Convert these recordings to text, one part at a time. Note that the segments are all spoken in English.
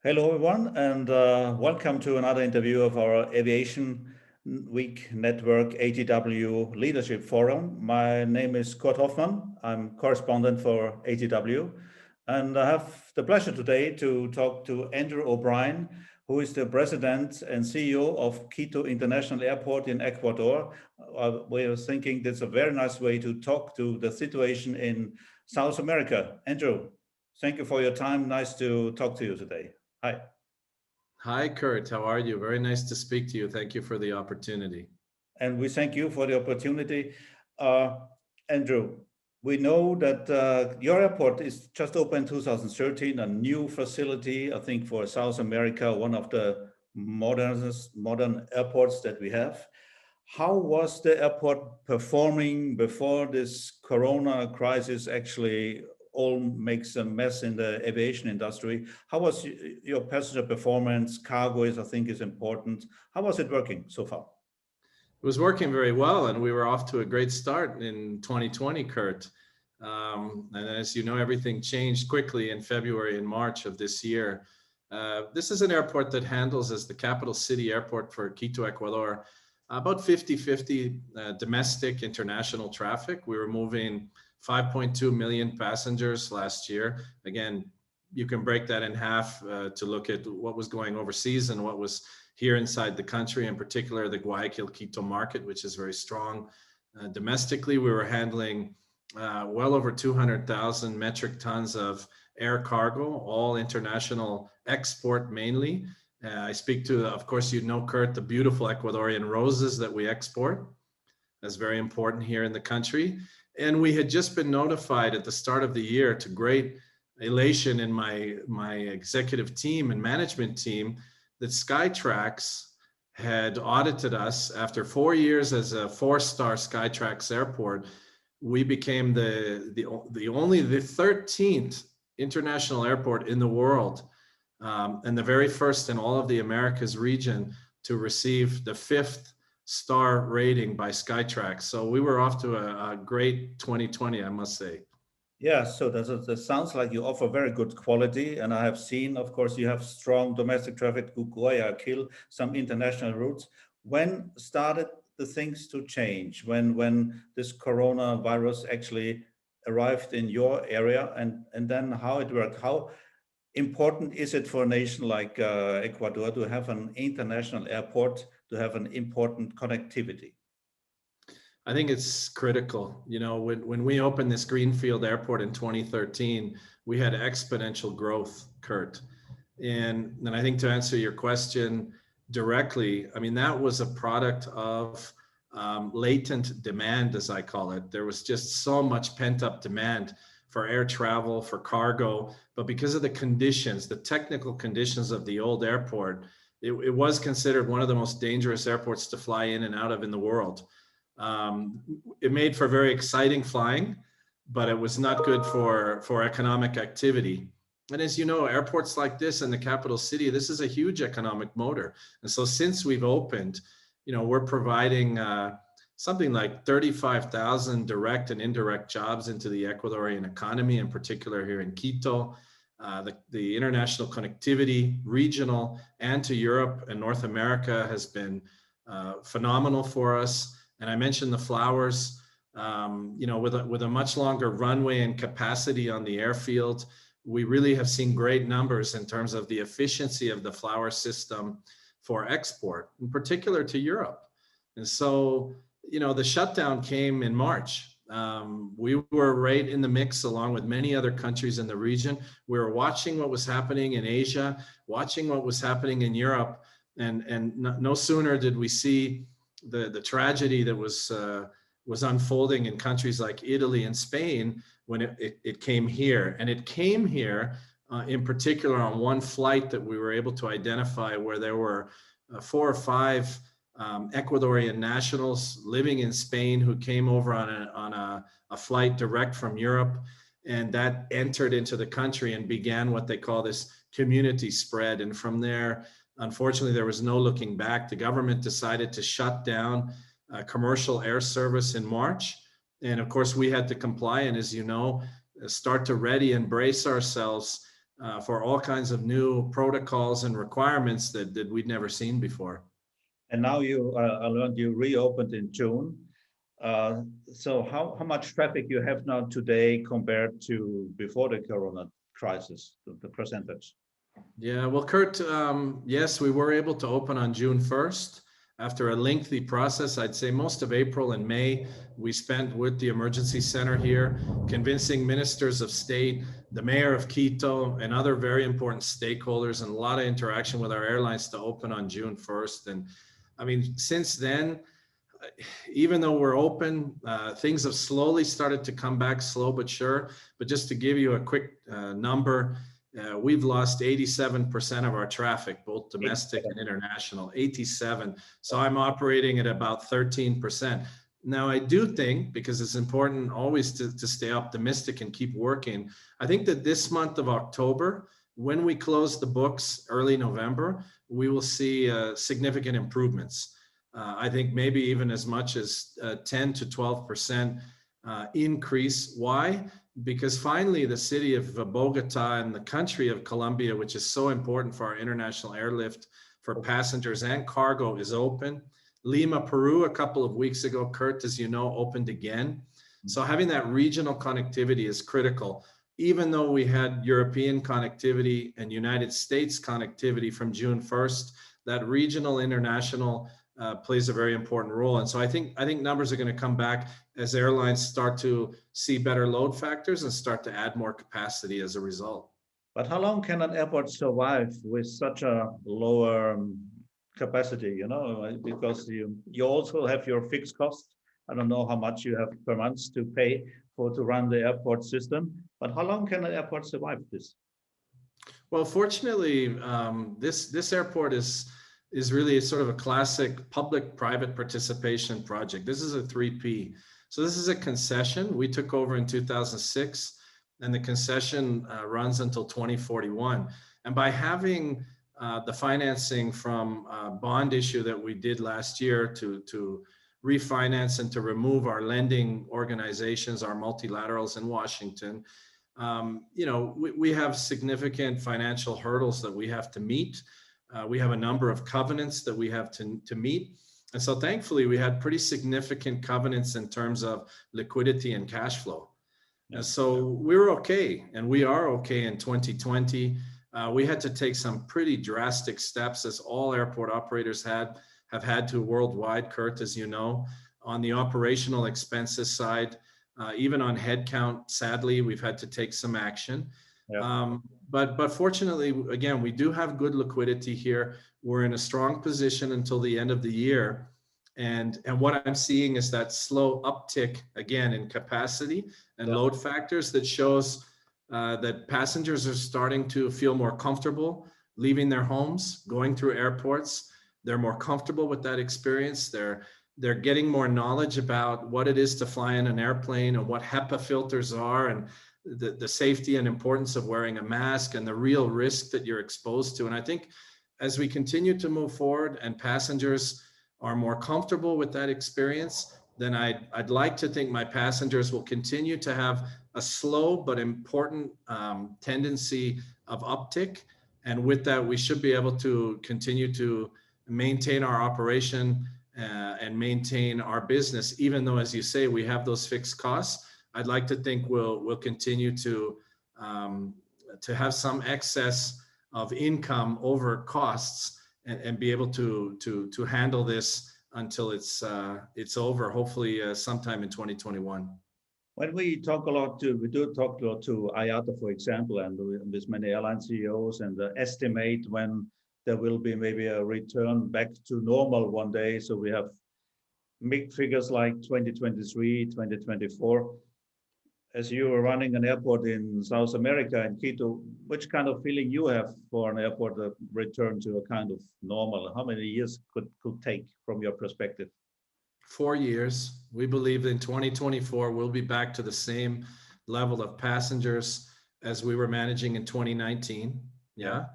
Hello, everyone, and welcome to another interview of our Aviation Week Network ATW Leadership Forum. My name is Kurt Hoffmann. I'm correspondent for ATW, and I have the pleasure today to talk to Andrew O'Brien, who is the president and CEO of Quito International Airport in Ecuador. We are thinking that's a very nice way to talk to the situation in South America. Andrew, thank you for your time. Nice to talk to you today. Hi. Hi, Kurt. How are you? Very nice to speak to you. Thank you for the opportunity. And we thank you for the opportunity. Uh, Andrew, we know that your airport is just opened 2013, a new facility, I think, for South America, one of the modern airports that we have. How was the airport performing before this Corona crisis actually all makes a mess in the aviation industry? How was your passenger performance? Cargo is, I think, is important. How was it working so far? It was working very well, and we were off to a great start in 2020, Kurt. And as you know, everything changed quickly in February and March of this year. This is an airport that handles, as the capital city airport for Quito, Ecuador, about 50-50 domestic international traffic. We were moving 5.2 million passengers last year. Again, you can break that in half to look at what was going overseas and what was here inside the country, in particular the Guayaquil-Quito market, which is very strong. Domestically, we were handling well over 200,000 metric tons of air cargo, all international export mainly. I speak to, of course, you know, Kurt, the beautiful Ecuadorian roses that we export. That's very important here in the country. And we had just been notified at the start of the year, to great elation in my executive team and management team, that Skytrax had audited us after 4 years as a four-star Skytrax airport. We became the 13th international airport in the world, and the very first in all of the Americas region to receive the 5th star rating by Skytrax. So we were off to a great 2020, I must say. Yeah, so that sounds like you offer very good quality. And I have seen, of course, you have strong domestic traffic to Guayaquil, some international routes. When started the things to change? When this coronavirus actually arrived in your area, and then how it worked? How important is it for a nation like Ecuador to have an international airport, to have an important connectivity? I think it's critical. You know, when we opened this Greenfield airport in 2013, we had exponential growth, Kurt. And I think, to answer your question directly, I mean, that was a product of latent demand, as I call it. There was just so much pent up demand for air travel, for cargo. But because of the conditions, the technical conditions of the old airport, it was considered one of the most dangerous airports to fly in and out of in the world. It made for very exciting flying, but it was not good for economic activity. And as you know, airports like this in the capital city, this is a huge economic motor. And so since we've opened, you know, we're providing something like 35,000 direct and indirect jobs into the Ecuadorian economy, in particular here in Quito. The international connectivity, regional and to Europe and North America, has been phenomenal for us. And I mentioned the flowers, you know, with a much longer runway and capacity on the airfield, we really have seen great numbers in terms of the efficiency of the flower system for export, in particular to Europe. And so, you know, the shutdown came in March. We were right in the mix along with many other countries in the region. We were watching what was happening in Asia, watching what was happening in Europe. And no sooner did we see the tragedy that was unfolding in countries like Italy and Spain when it came here. And it came here in particular on one flight that we were able to identify, where there were 4 or 5 Ecuadorian nationals living in Spain who came over on a flight direct from Europe, and that entered into the country and began what they call this community spread. And from there, unfortunately, there was no looking back. The government decided to shut down commercial air service in March. And of course, we had to comply. And as you know, start to ready and brace ourselves for all kinds of new protocols and requirements that we'd never seen before. And now I learned you reopened in June. So how much traffic you have now today compared to before the Corona crisis, the percentage? Yeah, well, Kurt, yes, we were able to open on June 1st. After a lengthy process, I'd say most of April and May, we spent with the emergency center here, convincing ministers of state, the mayor of Quito, and other very important stakeholders, and a lot of interaction with our airlines to open on June 1st. And I mean, since then, even though we're open, things have slowly started to come back, slow but sure. But just to give you a quick number, we've lost 87% of our traffic, both domestic and international, 87. So I'm operating at about 13%. Now, I do think, because it's important always to stay optimistic and keep working, I think that this month of October, when we close the books early November, we will see significant improvements. I think maybe even as much as 10 to 12% increase. Why? Because finally the city of Bogota and the country of Colombia, which is so important for our international airlift for passengers and cargo, is open. Lima, Peru, a couple of weeks ago, Kurt, as you know, opened again. So having that regional connectivity is critical. Even though we had European connectivity and United States connectivity from June 1st, that regional international plays a very important role. And so I think numbers are going to come back as airlines start to see better load factors and start to add more capacity as a result. But how long can an airport survive with such a lower capacity, you know, because you also have your fixed cost. I don't know how much you have per month to pay to run the airport system, but how long can an airport survive this? Well, fortunately, this airport is really sort of a classic public-private participation project. This is a 3P. So this is a concession. We took over in 2006, and the concession runs until 2041. And by having the financing from a bond issue that we did last year to refinance and to remove our lending organizations, our multilaterals in Washington, you know, we have significant financial hurdles that we have to meet. We have a number of covenants that we have to meet. And so thankfully, we had pretty significant covenants in terms of liquidity and cash flow. And so we're okay, and we are okay in 2020. We had to take some pretty drastic steps, as all airport operators have had to worldwide, Kurt, as you know, on the operational expenses side, even on headcount. Sadly, we've had to take some action. Yeah. But fortunately, again, we do have good liquidity here. We're in a strong position until the end of the year. And what I'm seeing is that slow uptick, again, in capacity and load factors that shows that passengers are starting to feel more comfortable leaving their homes, going through airports. They're more comfortable with that experience. They're getting more knowledge about what it is to fly in an airplane and what HEPA filters are, and the safety and importance of wearing a mask and the real risk that you're exposed to. And I think as we continue to move forward and passengers are more comfortable with that experience, then I'd like to think my passengers will continue to have a slow but important tendency of uptick. And with that, we should be able to continue to maintain our operation and maintain our business, even though, as you say, we have those fixed costs. I'd like to think we'll continue to have some excess of income over costs and be able to handle this until it's over, hopefully sometime in 2021. When we do talk a lot to IATA, for example, and with many airline CEOs, and estimate when there will be maybe a return back to normal one day. So we have big figures like 2023, 2024. As you are running an airport in South America, in Quito, which kind of feeling you have for an airport that return to a kind of normal? How many years could take from your perspective? 4 years. We believe in 2024, we'll be back to the same level of passengers as we were managing in 2019. Yeah.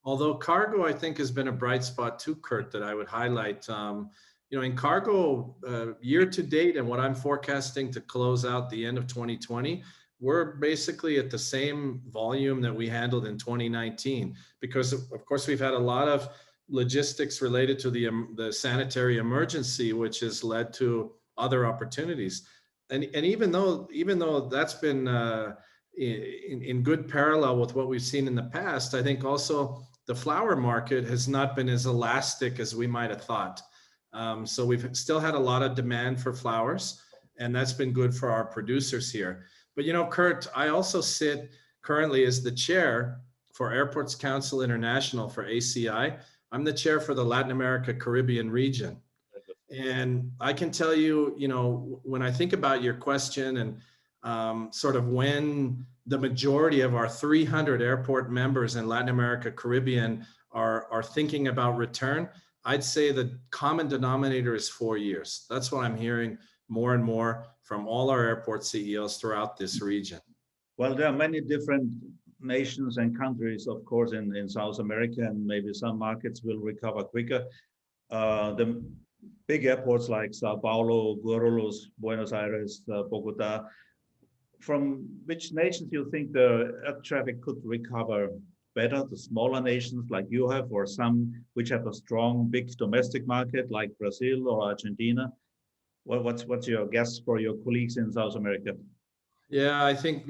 Although cargo, I think, has been a bright spot too, Kurt, that I would highlight. You know, in cargo, year to date, and what I'm forecasting to close out the end of 2020, we're basically at the same volume that we handled in 2019, because of course we've had a lot of logistics related to the sanitary emergency, which has led to other opportunities. And even though that's been in good parallel with what we've seen in the past, I think also the flower market has not been as elastic as we might have thought. So we've still had a lot of demand for flowers, and that's been good for our producers here. But Kurt, I also sit currently as the chair for Airports Council International for ACI. I'm the chair for the Latin America Caribbean region. And I can tell you, when I think about your question and sort of when the majority of our 300 airport members in Latin America Caribbean are thinking about return, I'd say the common denominator is 4 years. That's what I'm hearing more and more from all our airport CEOs throughout this region. Well, there are many different nations and countries, of course, in South America, and maybe some markets will recover quicker. The big airports like Sao Paulo, Guarulhos, Buenos Aires, Bogota, from which nations do you think the air traffic could recover better? The smaller nations like you have, or some which have a strong, big domestic market like Brazil or Argentina? Well, what's your guess for your colleagues in South America? Yeah, I think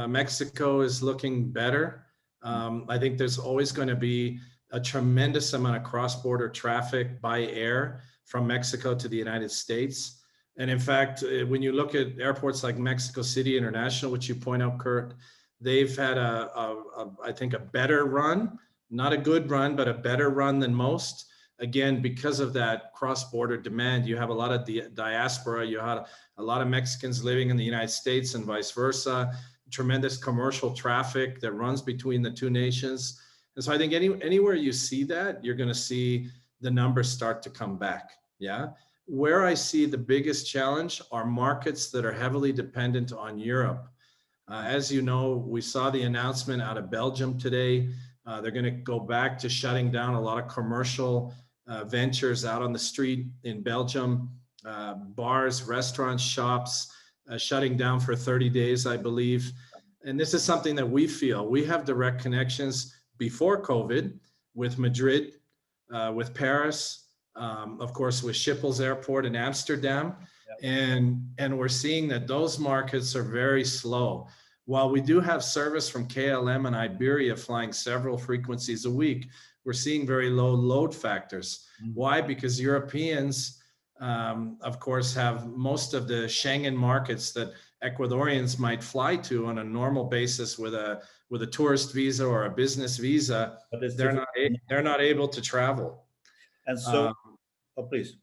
Mexico is looking better. I think there's always going to be a tremendous amount of cross-border traffic by air from Mexico to the United States. And in fact, when you look at airports like Mexico City International, which you point out, Kurt, they've had I think a better run, not a good run, but a better run than most. Again, because of that cross-border demand, you have a lot of diaspora, you have a lot of Mexicans living in the United States and vice versa, tremendous commercial traffic that runs between the two nations. And so I think anywhere you see that, you're going to see the numbers start to come back. Yeah. Where I see the biggest challenge are markets that are heavily dependent on Europe. As you know, we saw the announcement out of Belgium today. They're going to go back to shutting down a lot of commercial ventures out on the street in Belgium, bars, restaurants, shops, shutting down for 30 days, I believe. And this is something that we feel. We have direct connections before COVID with Madrid, with Paris, of course, with Schiphol's Airport in Amsterdam. And we're seeing that those markets are very slow. While we do have service from KLM and Iberia flying several frequencies a week, we're seeing very low load factors. Why? Because Europeans, of course, have most of the Schengen markets that Ecuadorians might fly to on a normal basis with a tourist visa or a business visa. They're not able to travel. And so, please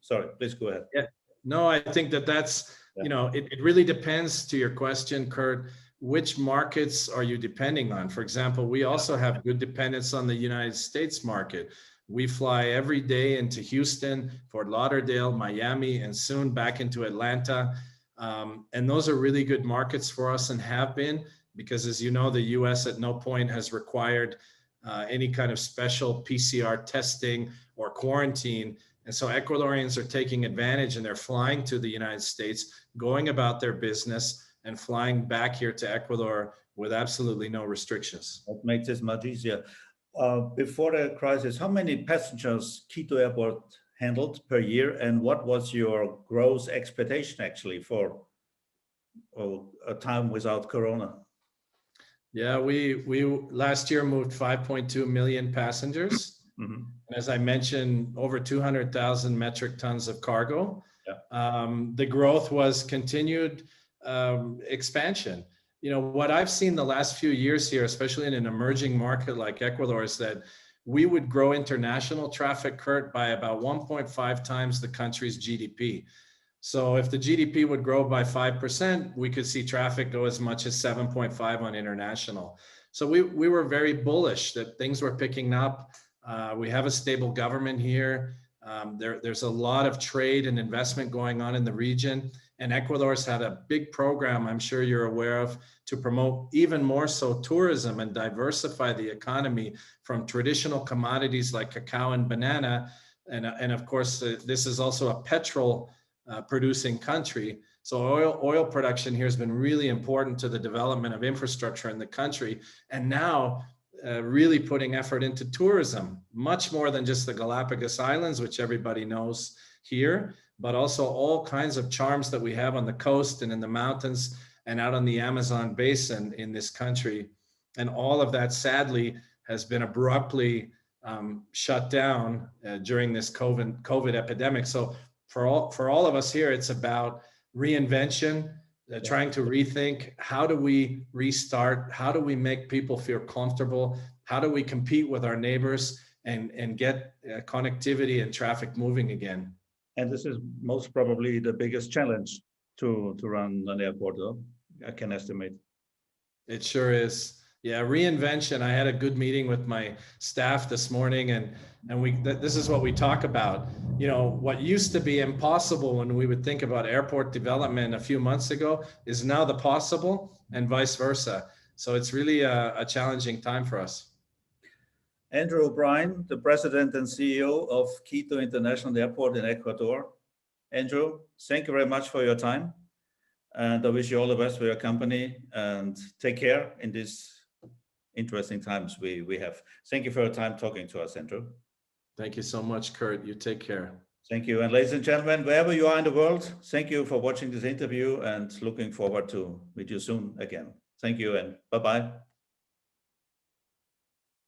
go ahead. Yeah, no, I think that's it really depends, to your question, Kurt. Which markets are you depending on? For example, we also have good dependence on the United States market. We fly every day into Houston, Fort Lauderdale, Miami, and soon back into Atlanta. And those are really good markets for us and have been, because as you know, the US at no point has required any kind of special PCR testing or quarantine. And so Ecuadorians are taking advantage, and they're flying to the United States, going about their business and flying back here to Ecuador with absolutely no restrictions. That makes it much easier. Before the crisis, how many passengers Quito Airport handled per year, and what was your growth expectation actually for a time without Corona? Yeah, we last year moved 5.2 million passengers. Mm-hmm. And as I mentioned, over 200,000 metric tons of cargo. Yeah. The growth was continued expansion. What I've seen the last few years here, especially in an emerging market like Ecuador, is that we would grow international traffic, Kurt, by about 1.5 times the country's GDP. So if the GDP would grow by 5%, we could see traffic go as much as 7.5 on international. So we were very bullish that things were picking up. We have a stable government here. There's a lot of trade and investment going on in the region. And Ecuador's had a big program, I'm sure you're aware of, to promote even more so tourism and diversify the economy from traditional commodities like cacao and banana. And of course, this is also a petrol producing country. So oil production here has been really important to the development of infrastructure in the country. And now really putting effort into tourism, much more than just the Galapagos Islands, which everybody knows here, but also all kinds of charms that we have on the coast and in the mountains and out on the Amazon basin in this country. And all of that, sadly, has been abruptly shut down during this COVID epidemic. So for all of us here, it's about reinvention, trying to rethink, how do we restart? How do we make people feel comfortable? How do we compete with our neighbors and get connectivity and traffic moving again? And this is most probably the biggest challenge to run an airport, though, I can estimate. It sure is. Yeah, reinvention. I had a good meeting with my staff this morning, and this is what we talk about. You know, what used to be impossible when we would think about airport development a few months ago is now the possible, and vice versa. So it's really a challenging time for us. Andrew O'Brien, the president and CEO of Quito International Airport in Ecuador. Andrew, thank you very much for your time. And I wish you all the best for your company, and take care in these interesting times we have. Thank you for your time talking to us, Andrew. Thank you so much, Kurt. You take care. Thank you. And ladies and gentlemen, wherever you are in the world, thank you for watching this interview and looking forward to meet you soon again. Thank you and bye-bye.